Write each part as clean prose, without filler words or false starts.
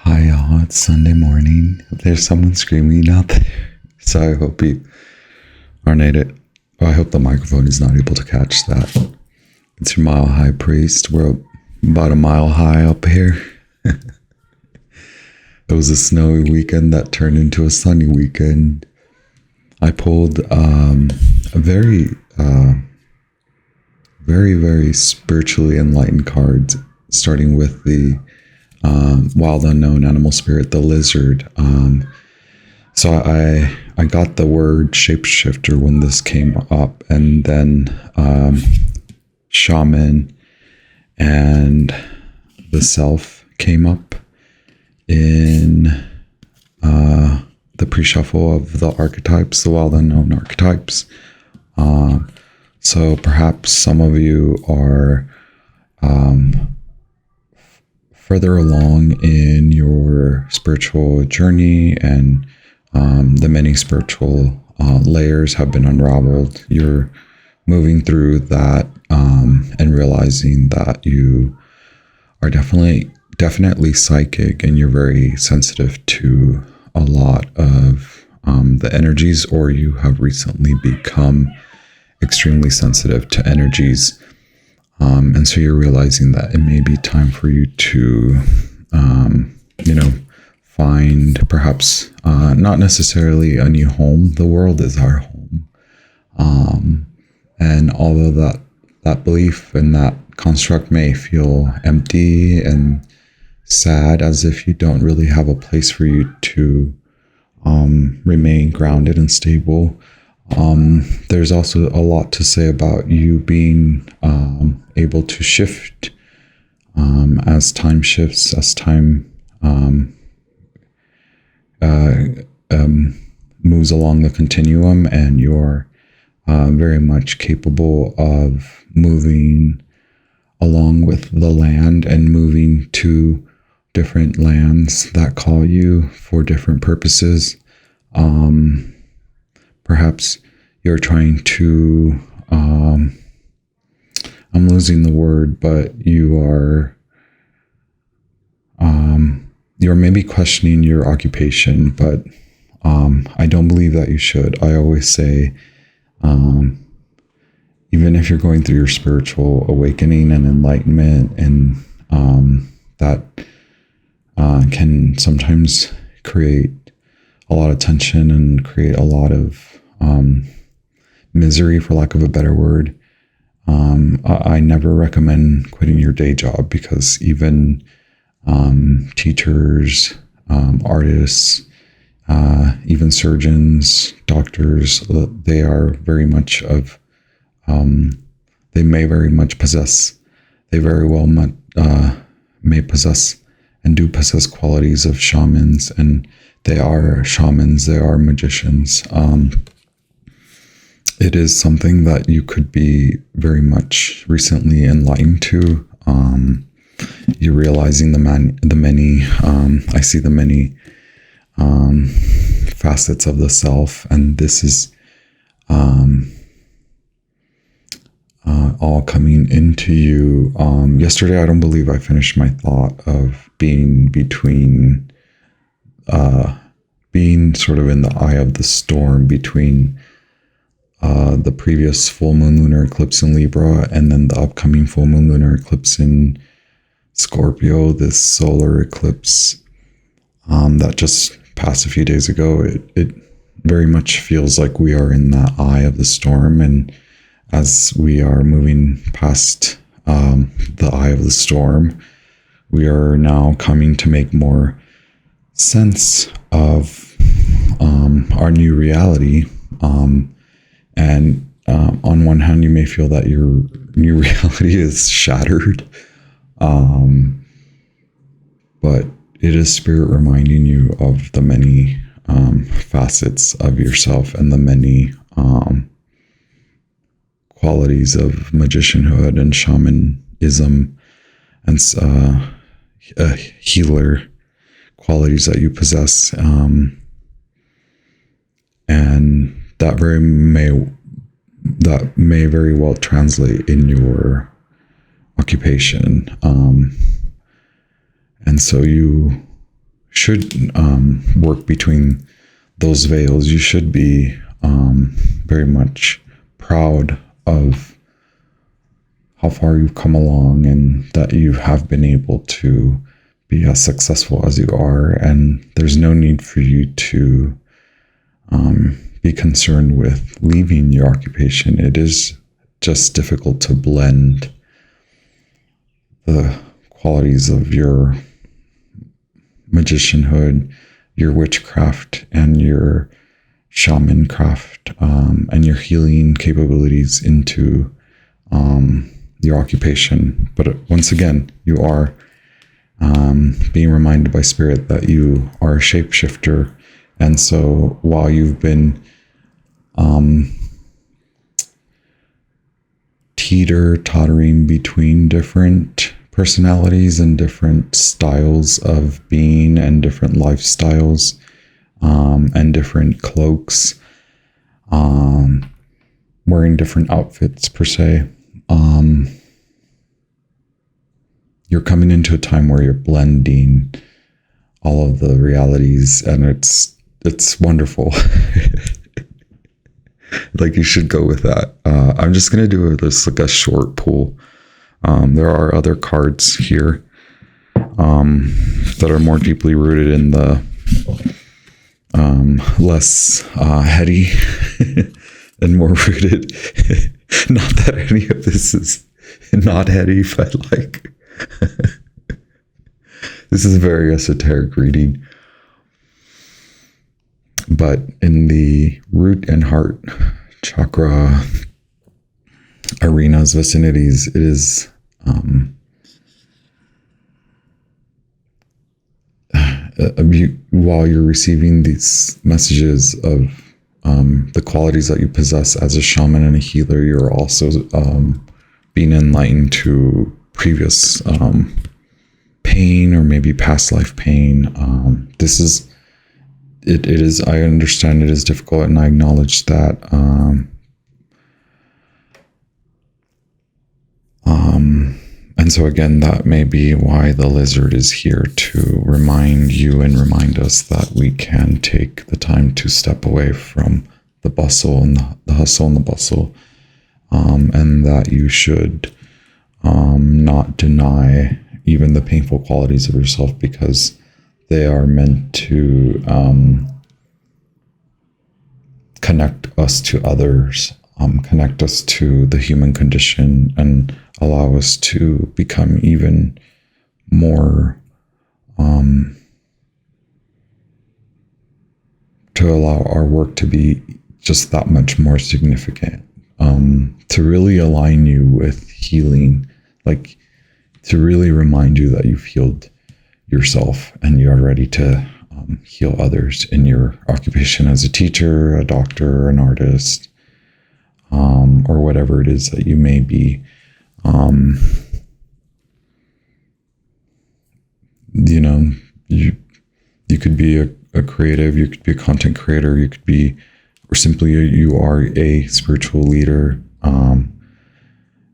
Hi, y'all. It's Sunday morning. There's someone screaming out there. So I hope you aren't I hope the microphone is not able to catch that. It's your mile high priest. We're about a mile high up here. It was a snowy weekend that turned into a sunny weekend. I pulled a very, very spiritually enlightened card, starting with the wild unknown animal spirit, the lizard. So I got the word shapeshifter when this came up, and then shaman and the self came up in the pre-shuffle of the archetypes, the wild unknown archetypes. So perhaps some of you are further along in your spiritual journey, and the many spiritual layers have been unraveled. You're moving through that and realizing that you are definitely psychic, and you're very sensitive to a lot of the energies, or you have recently become extremely sensitive to energies. And so you're realizing that it may be time for you to, find perhaps not necessarily a new home. The world is our home. And although that belief and that construct may feel empty and sad, as if you don't really have a place for you to remain grounded and stable, there's also a lot to say about you being able to shift as time shifts, as time moves along the continuum, and you're very much capable of moving along with the land and moving to different lands that call you for different purposes. Perhaps you're trying to, I'm losing the word, but you're maybe questioning your occupation, but I don't believe that you should. I always say, even if you're going through your spiritual awakening and enlightenment, and that can sometimes create a lot of tension and create a lot of misery, for lack of a better word. I never recommend quitting your day job, because even teachers, artists, even surgeons, doctors, they are very much of, they very well may possess and do possess qualities of shamans, and they are shamans, they are magicians. It is something that you could be very much recently enlightened to. You're realizing the many, I see the many facets of the self, and this is all coming into you. Yesterday, I don't believe I finished my thought of being sort of in the eye of the storm between the previous full moon lunar eclipse in Libra, and then the upcoming full moon lunar eclipse in Scorpio, this solar eclipse that just passed a few days ago. It very much feels like we are in the eye of the storm, and as we are moving past the eye of the storm, we are now coming to make more sense of our new reality. And on one hand, you may feel that your new reality is shattered, but it is spirit reminding you of the many facets of yourself, and the many qualities of magicianhood and shamanism and healer qualities that you possess, and that may very well translate in your occupation. And so you should work between those veils. You should be very much proud of how far you've come along and that you have been able to be as successful as you are. And there's no need for you to be concerned with leaving your occupation. It is just difficult to blend the qualities of your magicianhood, your witchcraft, and your shaman craft, and your healing capabilities into your occupation. But once again, you are being reminded by spirit that you are a shapeshifter. And so while you've been tottering between different personalities and different styles of being and different lifestyles, and different cloaks, wearing different outfits per se, you're coming into a time where you're blending all of the realities, and it's wonderful. Like, you should go with that. I'm just going to do this like a short pull. There are other cards here that are more deeply rooted in the less heady and more rooted. Not that any of this is not heady, but like this is a very esoteric reading. But in the root and heart chakra arenas, vicinities, it is while you're receiving these messages of the qualities that you possess as a shaman and a healer, you're also being enlightened to previous pain or maybe past life pain. This is it is, I understand it is difficult, and I acknowledge that. And so again, that may be why the lizard is here, to remind you and remind us that we can take the time to step away from the bustle and the hustle and the bustle, and that you should not deny even the painful qualities of yourself, because they are meant to connect us to others, connect us to the human condition, and allow us to become even more, to allow our work to be just that much more significant, to really align you with healing, like to really remind you that you've healed yourself and you are ready to heal others in your occupation as a teacher, a doctor, an artist, or whatever it is that you may be. You know, you could be a creative, you could be a content creator, you could be, or simply you are a spiritual leader,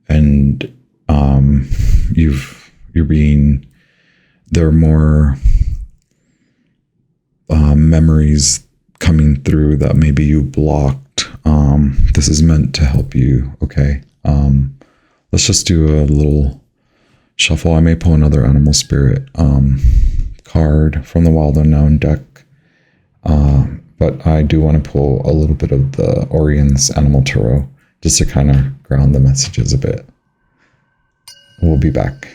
and you're being, there are more memories coming through that maybe you blocked. This is meant to help you. Okay. Let's just do a little shuffle. I may pull another animal spirit card from the Wild Unknown deck. But I do want to pull a little bit of the Orion's Animal Tarot just to kind of ground the messages a bit. We'll be back.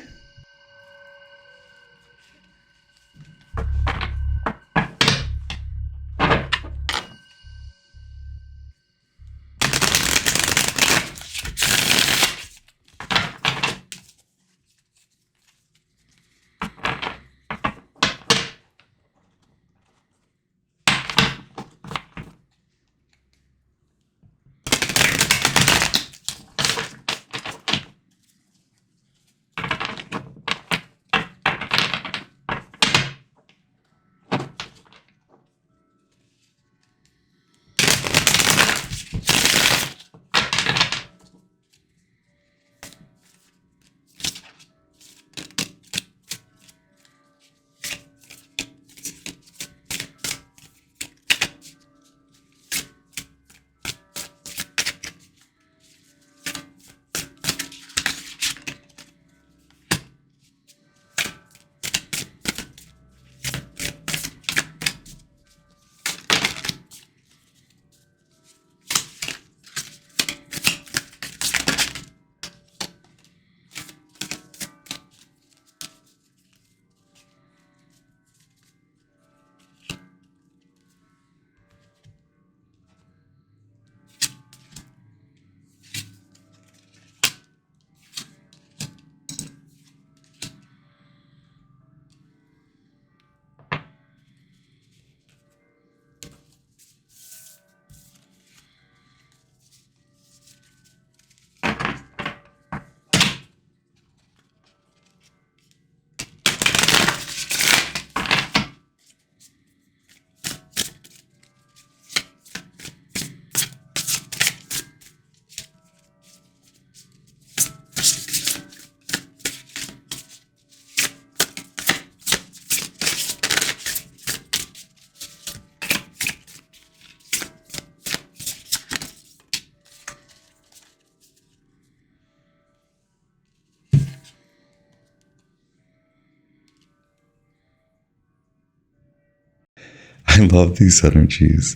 I love these energies.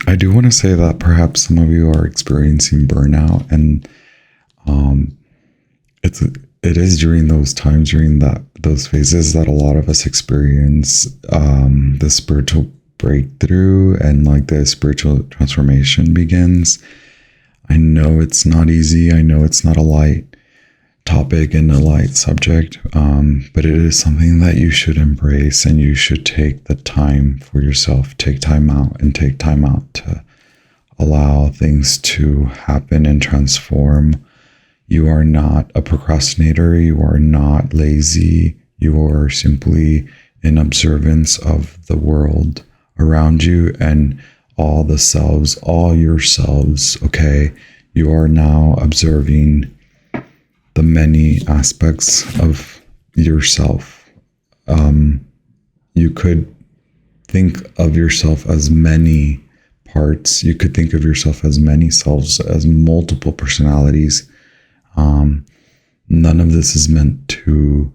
I do want to say that perhaps some of you are experiencing burnout, and it is during those times, during those phases, that a lot of us experience the spiritual breakthrough and like the spiritual transformation begins. I know it's not easy. I know it's not a light topic and a light subject, but it is something that you should embrace, and you should take the time for yourself. Take time out to allow things to happen and transform. You are not a procrastinator. You are not lazy. You are simply in observance of the world around you and all the selves, all yourselves. Okay. You are now observing the many aspects of yourself. You could think of yourself as many parts. You could think of yourself as many selves, as multiple personalities. None of this is meant to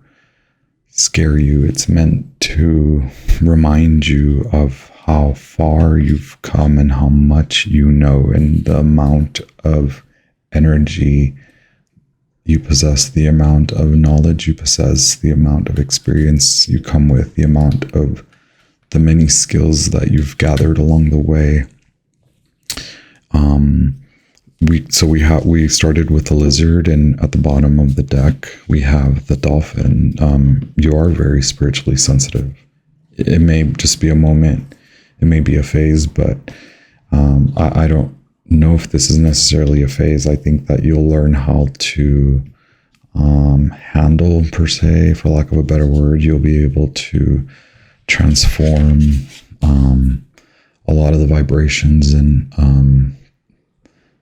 scare you. It's meant to remind you of how far you've come and how much you know, and the amount of energy you possess, the amount of knowledge you possess, the amount of experience you come with, the amount of the many skills that you've gathered along the way. We started with the lizard, and at the bottom of the deck we have the dolphin. You are very spiritually sensitive. It may just be a moment, it may be a phase, but I don't know if this is necessarily a phase. I think that you'll learn how to handle, per se, for lack of a better word. You'll be able to transform a lot of the vibrations and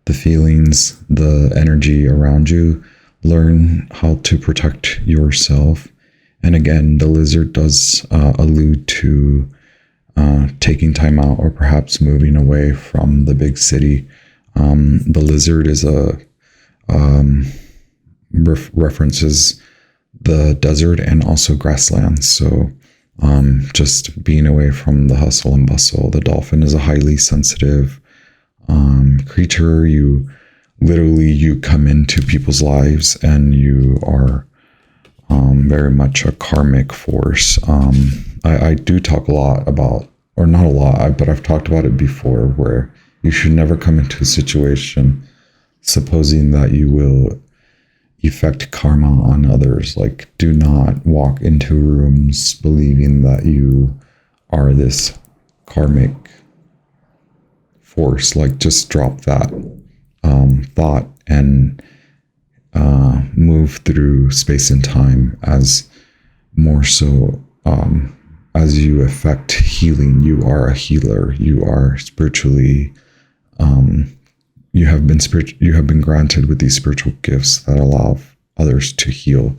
the feelings, the energy around you. Learn how to protect yourself. And again, the lizard does allude to taking time out, or perhaps moving away from the big city. The lizard is references the desert and also grasslands. So just being away from the hustle and bustle. The dolphin is a highly sensitive creature. You come into people's lives, and you are very much a karmic force. I do talk a lot about, or not a lot, but I've talked about it before, where you should never come into a situation supposing that you will effect karma on others. Like, do not walk into rooms believing that you are this karmic force. Like, just drop that thought and move through space and time as more so as you effect healing. You are a healer. You are spiritually you have been granted with these spiritual gifts that allow others to heal.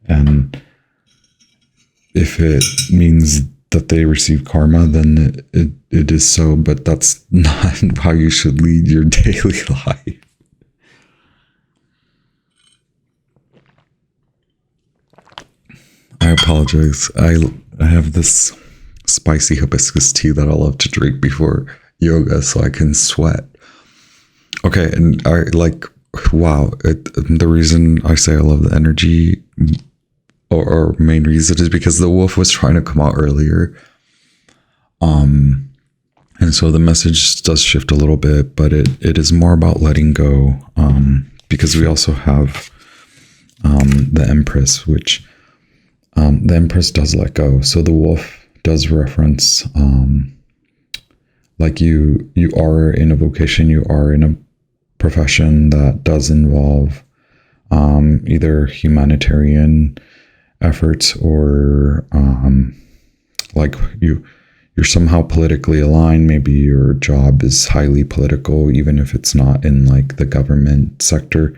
And if it means that they receive karma, then it is so, but that's not how you should lead your daily life. I apologize. I have this spicy hibiscus tea that I love to drink before yoga so I can sweat. Okay, and I like, wow, the reason I say I love the energy, or main reason, is because the wolf was trying to come out earlier. And so the message does shift a little bit, but it is more about letting go, because we also have the Empress, which the Empress does let go. So the wolf does reference, like you are in a vocation, you are in a profession that does involve either humanitarian efforts, or like you're somehow politically aligned. Maybe your job is highly political, even if it's not in like the government sector.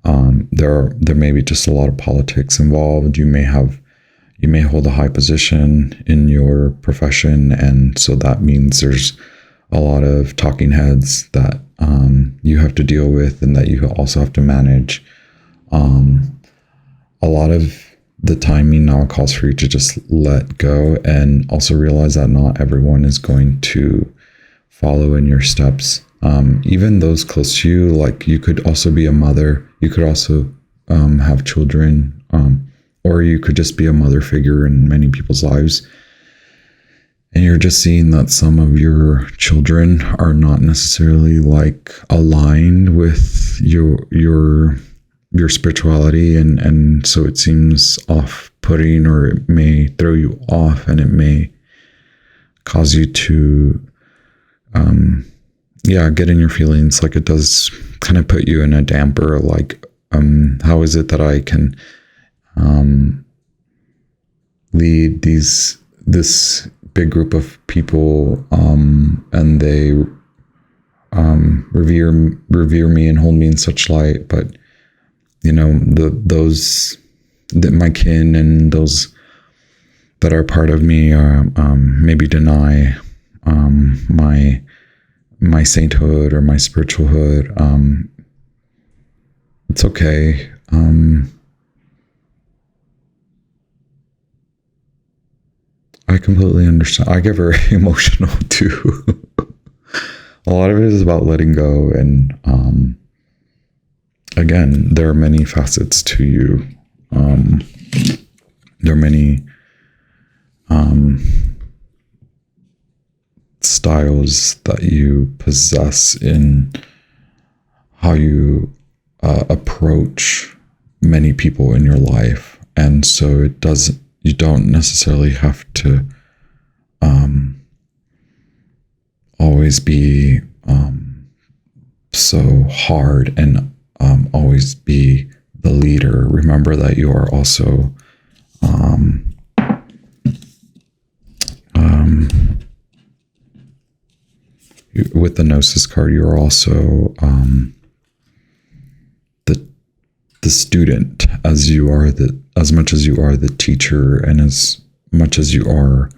There may be just a lot of politics involved. You may hold a high position in your profession, and so that means there's a lot of talking heads that you have to deal with, and that you also have to manage. A lot of the timing now calls for you to just let go, and also realize that not everyone is going to follow in your steps. Even those close to you, like you could also be a mother, you could also have children, or you could just be a mother figure in many people's lives. And you're just seeing that some of your children are not necessarily like aligned with your spirituality, and so it seems off-putting, or it may throw you off, and it may cause you to get in your feelings. Like it does kind of put you in a damper, like how is it that I can lead this big group of people, and they revere me and hold me in such light, but my kin and those that are part of me maybe deny my sainthood or my spiritualhood. It's okay. I completely understand. I get very emotional too. A lot of it is about letting go, and again, there are many facets to you. There are many styles that you possess in how you approach many people in your life, and so you don't necessarily have to always be so hard and always be the leader. Remember that you are also with the Gnosis card, you're also the student, as much as you are the teacher, and as much as you are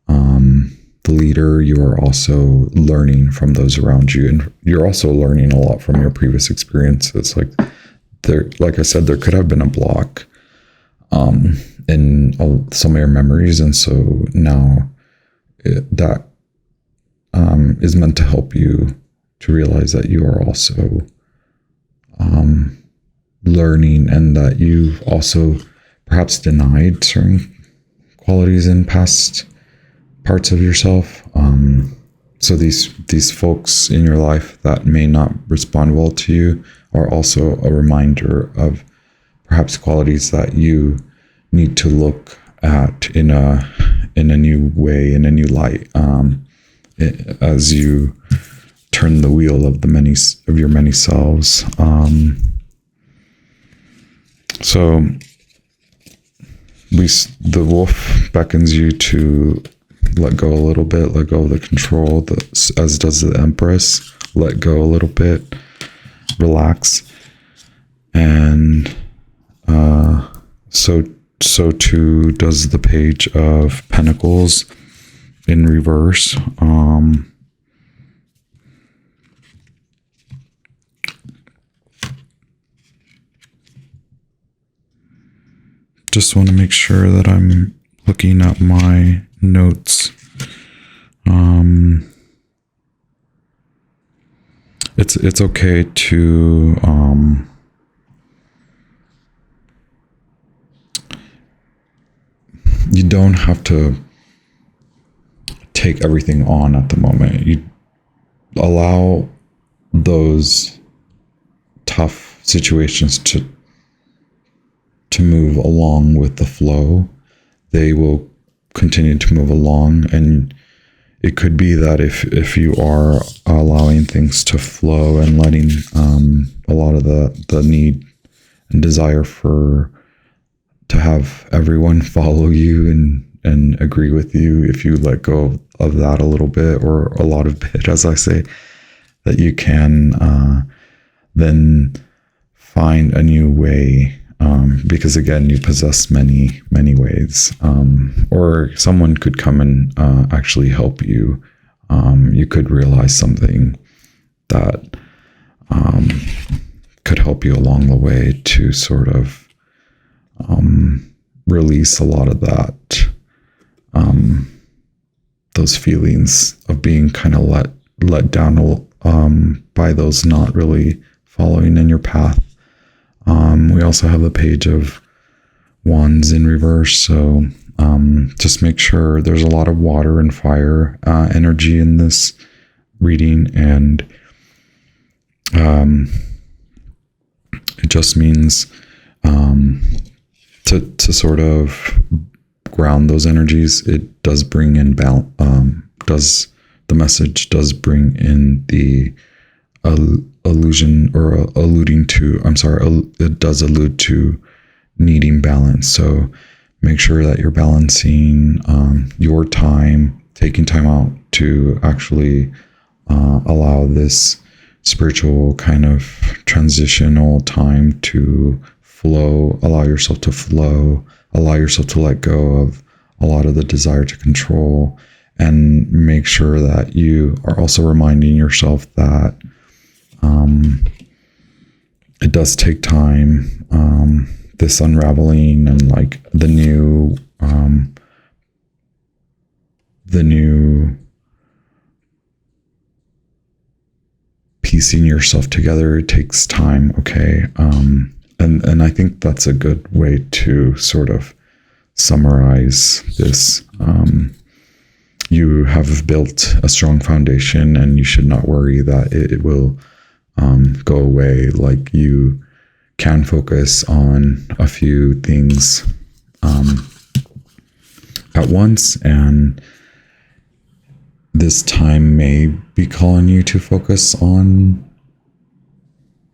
the leader, you are also learning from those around you, and you're also learning a lot from your previous experiences. Like I said, there could have been a block in some of your memories, and so now that is meant to help you to realize that you are also learning, and that you've also perhaps denied certain qualities in past parts of yourself. So these folks in your life that may not respond well to you are also a reminder of perhaps qualities that you need to look at in a new way, in a new light, as you turn the wheel of your many selves. So the wolf beckons you to let go a little bit, let go of the control, as does the Empress. Let go a little bit, relax, and so too does the Page of Pentacles in reverse. Just want to make sure that I'm looking at my notes. It's okay to you don't have to take everything on at the moment. You allow those tough situations to move along with the flow. They will continue to move along, and it could be that if you are allowing things to flow and letting a lot of the need and desire to have everyone follow you and agree with you, if you let go of that a little bit, or a lot of it, as I say, that you can then find a new way. Because again, you possess many ways, or someone could come and actually help you. You could realize something that could help you along the way to sort of release a lot of that, those feelings of being kind of let down by those not really following in your path. We also have the Page of Wands in reverse, so just make sure there's a lot of water and fire energy in this reading, and it just means to sort of ground those energies. It does bring in the message does bring in the illusion, or alluding to, it does allude to needing balance. So make sure that you're balancing your time, taking time out to actually allow this spiritual kind of transitional time to flow, allow yourself to flow, allow yourself to let go of a lot of the desire to control, and make sure that you are also reminding yourself that it does take time, this unraveling and like the new piecing yourself together. It takes time, okay? And I think that's a good way to sort of summarize this. You have built a strong foundation, and you should not worry that it will go away. Like, you can focus on a few things at once, and this time may be calling you to focus on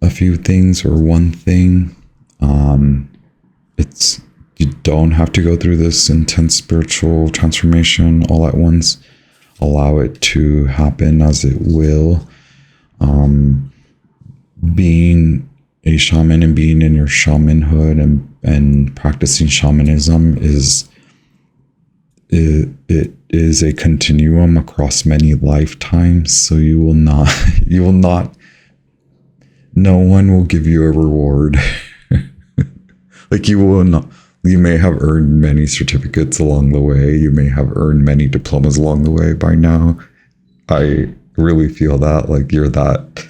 a few things or one thing. You don't have to go through this intense spiritual transformation all at once. Allow it to happen as it will. Being a shaman and being in your shamanhood and practicing shamanism it is a continuum across many lifetimes. So you will not, no one will give you a reward. Like, you will not. You may have earned many certificates along the way. You may have earned many diplomas along the way by now. I really feel that, like, you're that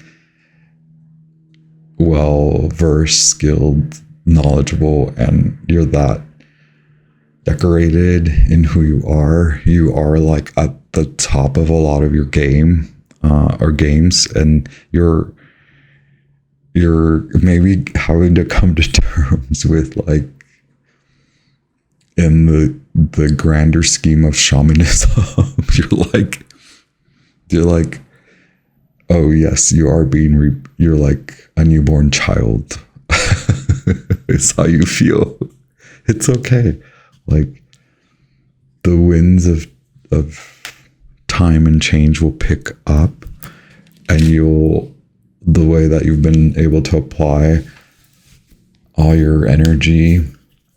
well-versed, skilled, knowledgeable, and you're that decorated in who you are. You are like at the top of a lot of your game or games, and you're maybe having to come to terms with, like, in the grander scheme of shamanism, you're like, oh yes, you are you're like a newborn child. It's how you feel. It's okay. Like, the winds of time and change will pick up, and the way that you've been able to apply all your energy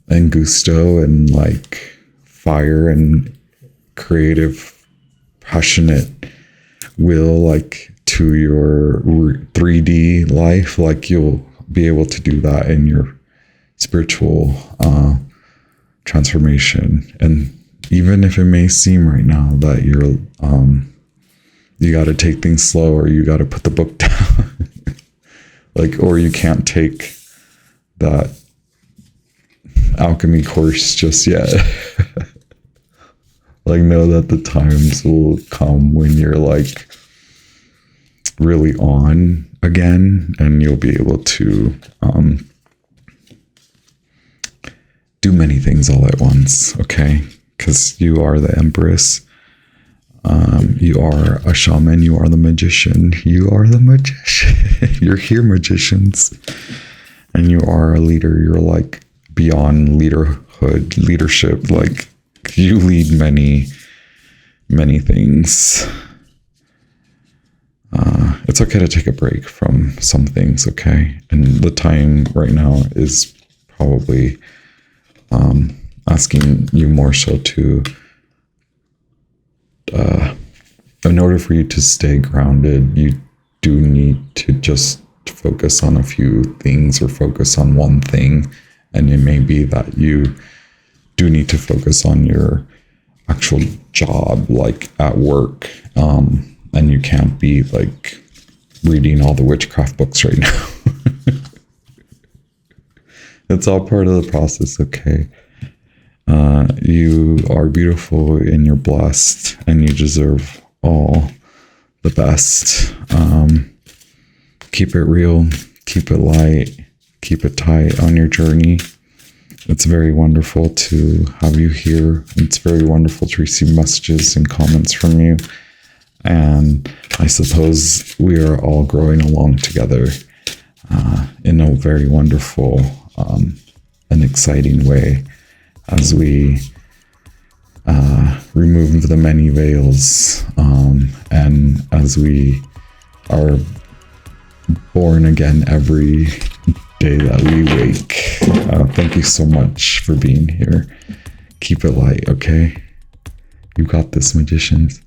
and gusto and like fire and creative, passionate will, like, to your 3D life, like, you'll be able to do that in your spiritual transformation. And even if it may seem right now that you're you got to take things slow, or you got to put the book down, like, or you can't take that alchemy course just yet. Like, know that the times will come when you're like really on again, and you'll be able to do many things all at once, okay? Because you are the Empress. You are a shaman. You are the magician. You are the magician. You're here, magicians. And you are a leader. You're like beyond leadership. Like, you lead many, many things. It's okay to take a break from some things, okay? And the time right now is probably asking you more so to, in order for you to stay grounded, you do need to just focus on a few things, or focus on one thing. And it may be that you do need to focus on your actual job, like at work, and you can't be like reading all the witchcraft books right now. It's all part of the process, okay? You are beautiful and you're blessed and you deserve all the best. Keep it real, keep it light, keep it tight on your journey. It's very wonderful to have you here. It's very wonderful to receive messages and comments from you. And I suppose we are all growing along together in a very wonderful and exciting way as we remove the many veils and as we are born again every day that we wake. Thank you so much for being here. Keep it light, okay? You got this, magicians.